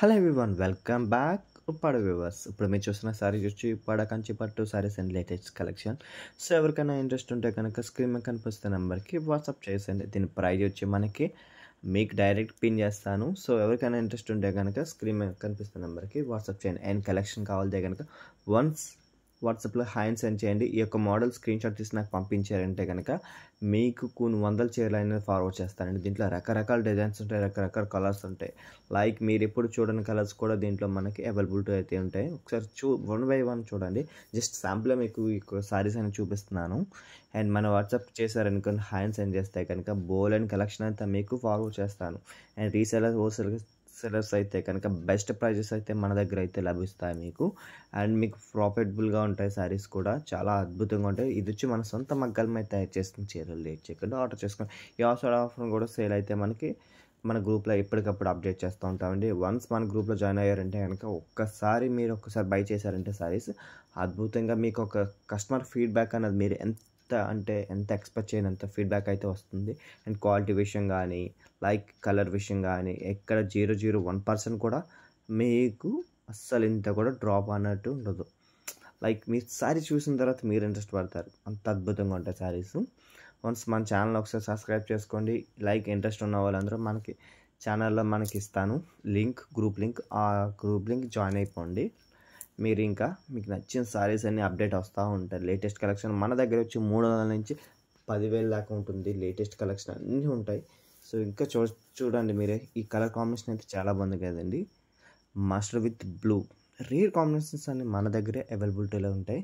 Hello everyone welcome back Uppada viewers. ఇప్పుడు మీరు చూస్తున్న సారీస్ వచ్చి ఉప్పాడ కంచి పట్టు saris and latest collection. So ఎవరికైనా ఇంట్రెస్ట్ ఉంటే కనుక స్క్రీన్ మీద కనిపిస్తున్న నెంబర్కి వాట్సాప్ చేసేయండి. దీని ప్రైస్ వచ్చి మనకి మీకు డైరెక్ట్ పిన్ చేస్తాను. సో ఎవరికైనా ఇంట్రెస్ట్ ఉంటే కనుక స్క్రీన్ మీద కనిపిస్తున్న నెంబర్కి వాట్సాప్ చేయండి. అండ్ కలెక్షన్ కావాలంటే కనుక వన్స్ వాట్సాప్లో హాయ్ సెండ్ చేయండి. ఈ యొక్క మోడల్ స్క్రీన్ షాట్ తీసి నాకు పంపించారంటే కనుక మీకు కొన్ని వందల చీరలు అనేది ఫార్వర్డ్ చేస్తానండి. దీంట్లో రకరకాల డిజైన్స్ ఉంటాయి, రకరకాల కలర్స్ ఉంటాయి. లైక్ మీరు ఎప్పుడు చూడని కలర్స్ కూడా దీంట్లో మనకి అవైలబిలిటీ అయితే ఉంటాయి. ఒకసారి వన్ బై వన్ చూడండి. జస్ట్ శాంపుల్ మీకు ఈ సారీస్ అని చూపిస్తున్నాను. అండ్ మన వాట్సాప్ చేశారనుకోండి, హాయ్ సెండ్ చేస్తే కనుక బోల్ అండ్ కలెక్షన్ అంతా మీకు ఫార్వర్డ్ చేస్తాను. అండ్ రీసెలర్ హోల్సేల్ సెలర్స్ అయితే కనుక బెస్ట్ ప్రైజెస్ అయితే మన దగ్గర అయితే లభిస్తాయి మీకు. అండ్ మీకు ప్రాఫిటబుల్గా ఉంటాయి. శారీస్ కూడా చాలా అద్భుతంగా ఉంటాయి. ఇది వచ్చి మన సొంత మగ్గాల మీద తయారు చేసిన చీరలు. లేట్ చేయకుండా ఆర్డర్ చేసుకోండి. ఈ ఆఫర్ కూడా సేల్ అయితే మనకి మన గ్రూప్లో ఎప్పటికప్పుడు అప్డేట్ చేస్తూ ఉంటామండి. వన్స్ మన గ్రూప్లో జాయిన్ అయ్యారంటే కనుక మీరు ఒక్కసారి బై చేశారంటే శారీస్ అద్భుతంగా మీకు ఒక కస్టమర్ ఫీడ్బ్యాక్ అనేది మీరు ఎంత ఎక్స్పెక్ట్ చేయనంత ఫీడ్బ్యాక్ అయితే వస్తుంది. అండ్ క్వాలిటీ విషయం కానీ, లైక్ కలర్ విషయం కానీ ఎక్కడ 001% కూడా మీకు అస్సలు ఇంత కూడా డ్రాప్ అన్నట్టు ఉండదు. లైక్ మీ శారీ చూసిన తర్వాత మీరు ఇంట్రెస్ట్ పడతారు. అంత అద్భుతంగా ఉంటాయి శారీస్. వన్స్ మన ఛానల్ ఒకసారి సబ్స్క్రైబ్ చేసుకోండి. లైక్ ఇంట్రెస్ట్ ఉన్న వాళ్ళందరూ మనకి ఛానల్లో మనకి ఇస్తాను గ్రూప్ లింక్. ఆ గ్రూప్ లింక్ జాయిన్ అయిపోండి. మీరు ఇంకా మీకు నచ్చిన శారీస్ అన్నీ అప్డేట్ వస్తూ ఉంటాయి. లేటెస్ట్ కలెక్షన్ మన దగ్గర వచ్చి 300 నుంచి 10,000 దాకా ఉంటుంది. లేటెస్ట్ కలెక్షన్ అన్నీ ఉంటాయి. సో ఇంకా చూడండి మీరే. ఈ కలర్ కాంబినేషన్ అయితే చాలా బాగుంది కదండి. Mustard with blue rare combinations అన్నీ మన దగ్గరే అవైలబిలిటీలో ఉంటాయి.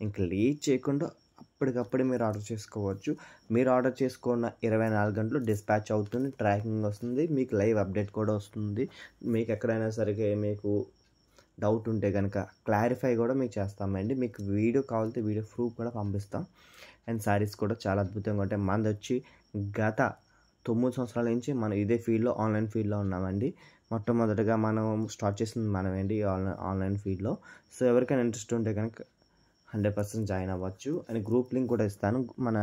ఇంకా లేట్ చేయకుండా అప్పటికప్పుడే మీరు ఆర్డర్ చేసుకోవచ్చు. మీరు ఆర్డర్ చేసుకున్న 24 గంటలు డిస్పాచ్ అవుతుంది, ట్రాకింగ్ వస్తుంది, మీకు లైవ్ అప్డేట్ కూడా వస్తుంది. మీకు ఎక్కడైనా సరిగ్గా మీకు డౌట్ ఉంటే కనుక క్లారిఫై కూడా మీకు చేస్తామండి. మీకు వీడియో కావాలంటే వీడియో ప్రూఫ్ కూడా పంపిస్తాం. అండ్ శారీస్ కూడా చాలా అద్భుతంగా ఉంటాయి. మనది వచ్చి గత 9 సంవత్సరాల నుంచి మనం ఇదే ఫీల్డ్లో ఆన్లైన్ ఫీల్డ్లో ఉన్నామండి. మొట్టమొదటిగా మనం స్టార్ట్ చేసింది మనమేంటి ఆన్లైన్ ఫీల్డ్లో. సో ఎవరికైనా ఇంట్రెస్ట్ ఉంటే కనుక 100% జాయిన్ అవ్వచ్చు. అండ్ గ్రూప్ లింక్ కూడా ఇస్తాను, మన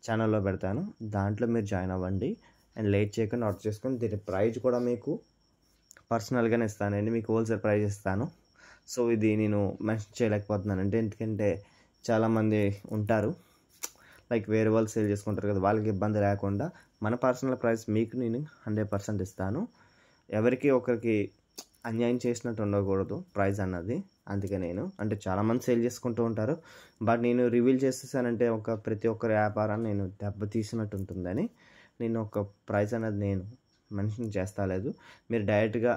ఛానల్లో పెడతాను. దాంట్లో మీరు జాయిన్ అవ్వండి. అండ్ లేట్ చేయకుండా ఆర్డర్ చేసుకొని దీని ప్రైస్ కూడా మీకు పర్సనల్గానే ఇస్తానండి. మీకు హోల్సేల్ ప్రైస్ ఇస్తాను. సో ఇది నేను మెన్షన్ చేయలేకపోతున్నాను అంటే ఎందుకంటే చాలామంది ఉంటారు, లైక్ వేరే వాళ్ళు సేల్ చేసుకుంటారు కదా, వాళ్ళకి ఇబ్బంది లేకుండా మన పర్సనల్ ప్రైస్ మీకు నేను 100% ఇస్తాను. ఎవరికి ఒకరికి అన్యాయం చేసినట్టు ఉండకూడదు ప్రైస్ అన్నది. అందుకే నేను అంటే చాలామంది సేల్ చేసుకుంటూ ఉంటారు, బట్ నేను రివీల్ చేసేసానంటే ప్రతి ఒక్కరి వ్యాపారాన్ని నేను దెబ్బతీసినట్టు ఉంటుందని నేను ఒక ప్రైస్ అనేది నేను మెన్షన్ చేస్తలేదు. మీరు డైరెక్ట్గా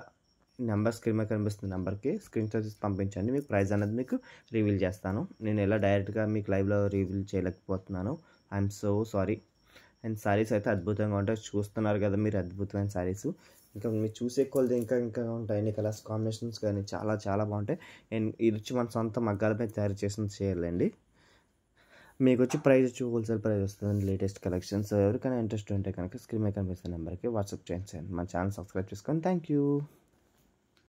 నెంబర్ స్క్రీన్ మీద కనిపిస్తున్న నెంబర్కి స్క్రీన్ షాట్ పంపించండి. మీకు ప్రైస్ అనేది మీకు రివీల్ చేస్తాను. నేను ఎలా డైరెక్ట్గా మీకు లైవ్లో రివీల్ చేయలేకపోతున్నాను. I'm so sorry. And saris అయితే అద్భుతంగా ఉంటాయి. చూస్తున్నారు కదా మీరు, అద్భుతమైన శారీస్. ఇంకా మీరు చూసే కొలది ఇంకా ఉంటాయి. ఎన్ని కలర్స్ కాంబినేషన్స్ కానీ చాలా చాలా బాగుంటాయి. అండ్ ఇది వచ్చి మన సొంత మగ్గాలపై తయారు చేసిన చీరలండి. మీకు వచ్చి ప్రైస్ వచ్చి హోల్సేల్ ప్రైస్ వస్తుంది. Latest collections. ఎవరికైనా ఇంట్రెస్ట్ ఉంటే కనుక స్క్రీన్ మీద కనిపిస్తున్న నెంబర్కి వాట్సాప్ చేయండి. మన ఛానల్ సబ్స్క్రైబ్ చేసుకొని థ్యాంక్ యూ.